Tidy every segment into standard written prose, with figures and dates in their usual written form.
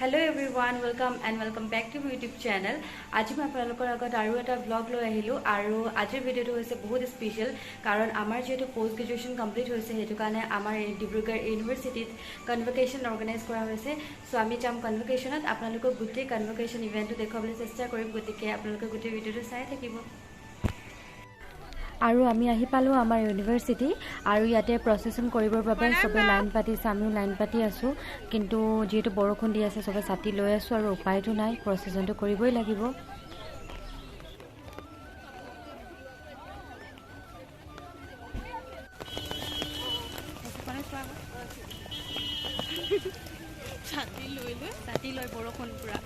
Hello everyone, welcome back to my YouTube channel. আজি মই আপোনালোকৰ আগত আৰু এটা ব্লগ লৈ আহিলো আৰু আজিৰ ভিডিওটো হৈছে বহুত স্পেশাল কাৰণ আমাৰ যেটো পোষ্ট গ্ৰেজুৱেচন কমপ্লিট হৈছে হেতু কাৰণে আমাৰ ডিব্ৰুগড় ইউনিভাৰ্সিটিত কনভোকেশন অৰ্গানাইজ কৰা হৈছে সো আমি যাম কনভোকেশনত আপোনালোকক গুটি কনভোকেশন ইভেন্টটো দেখাবলৈ চেষ্টা কৰিম গতিকে আপোনালোকে গুটি ভিডিওটো চাই থাকিব আৰু আমি আহি পালো আমাৰ ইউনিভাৰ্সিটি আৰু ইয়াতে প্ৰসেছন কৰিবৰ বাবে সবে লাইন পাতি সামু লাইন পাতি আছো কিন্তু যেটো বৰখন দি আছে সবে ছাতি লৈ আছো আৰু উপায়টো নাই প্ৰসেছনটো কৰিবই লাগিব ছাতি লৈ বৰখন পুৰা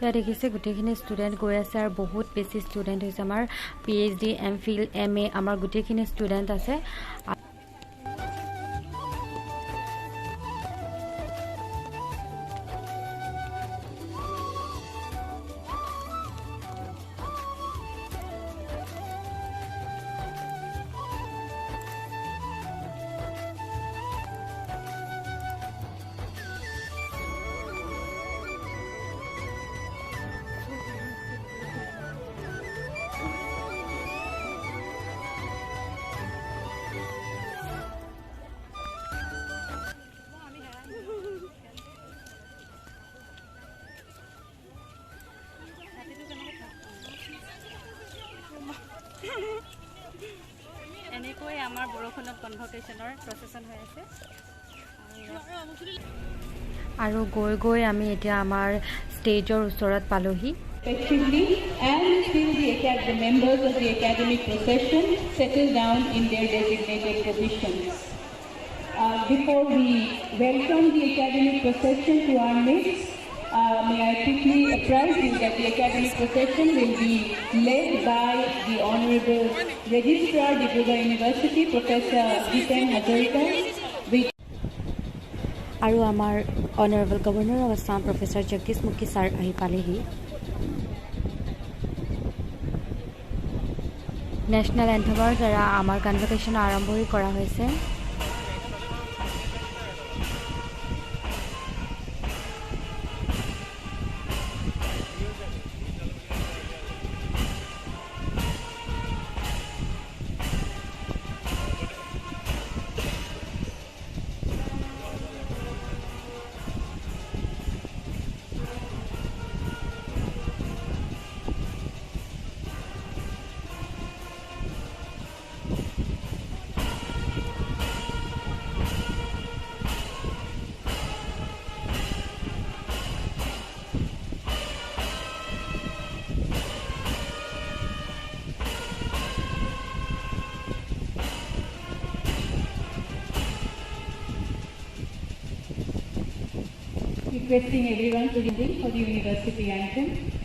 या देखिसे गुटेखिनि स्टूडेंट गय আছে আর বহুত বেছি স্টুডেন্ট হইছে আমার পিএইচডি এমফিল এমএ আমার গুটেখিনি স্টুডেন্ট আছে এনেকৈ আমাৰ বৰখনত কনভোকেশনৰ প্ৰসেছন হৈ আছে আৰু গৈ গৈ আমি এতিয়া আমাৰ ষ্টেজৰ ওচৰত পালোহি Effectively, and still the members of the academic procession settle down in their designated positions. Before we welcome the academic procession to our midst, may I quickly apprise you that the academic procession will be led by the Honorable Registrar, Dibrugarh University, Professor Jitan Hazarika. আৰু আমাৰ Honorable Governor of Assam, Professor Jagdish Mukhi sir ahi palehi. National Anthemৰ দ্বাৰা আমাৰ convocation আৰম্ভ কৰা হৈছে Requesting everyone to sing for the university anthem.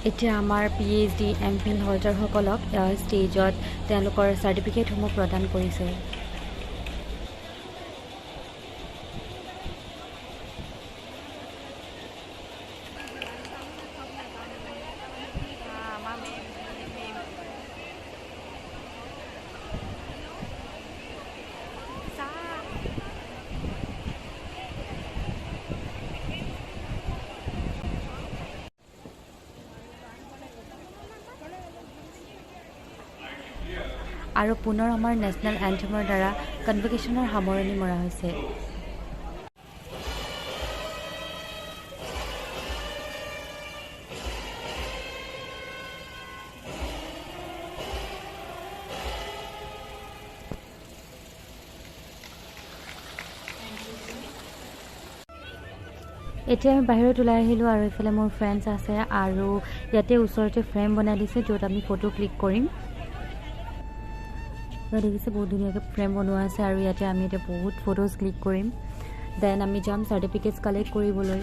এতিয়া আমাৰ PhD MPhil হোল্ডাৰসকলক ষ্টেজত তেওঁলোকৰ চাৰ্টিফিকেটসমূহ প্ৰদান কৰিছে আৰু পুনৰ আমাৰ নেশ্যনেল এন্থেমৰ দ্বাৰা কনভকেশ্যনৰ সামৰণি মৰা হৈছে। এতিয়া আমি বাহিৰত ওলাই আহিলোঁ আৰু এইফালে মোৰ ফ্ৰেণ্ডছ আছে আৰু ইয়াতে ওচৰতে ফ্ৰেম বনাই দিছে য'ত আমি ফটো ক্লিক কৰিম। দেখিছে বহুত ধুনীয়াকৈ ফ্ৰেম বনোৱা আছে আৰু ইয়াতে আমি এতিয়া বহুত ফটোজ ক্লিক কৰিম। দেন আমি যাম চাৰ্টিফিকেটছ কালেক্ট কৰিবলৈ।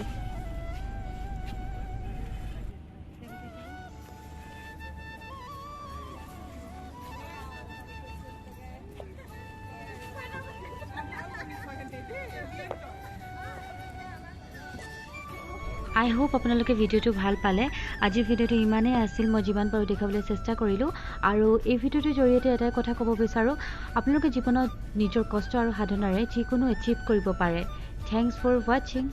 আই হোপ আপোনালোকে ভিডিঅ'টো ভাল পালে। আজিৰ ভিডিঅ'টো ইমানেই আছিল, মই যিমান পাৰোঁ দেখাবলৈ চেষ্টা কৰিলোঁ। আৰু এই ভিডিঅ'টোৰ জৰিয়তে এটাই কথা ক'ব বিচাৰোঁ, আপোনালোকে জীৱনত নিজৰ কষ্ট আৰু সাধনাৰে যিকোনো এচিভ কৰিব পাৰে। থেংকছ ফৰ ৱাচিং।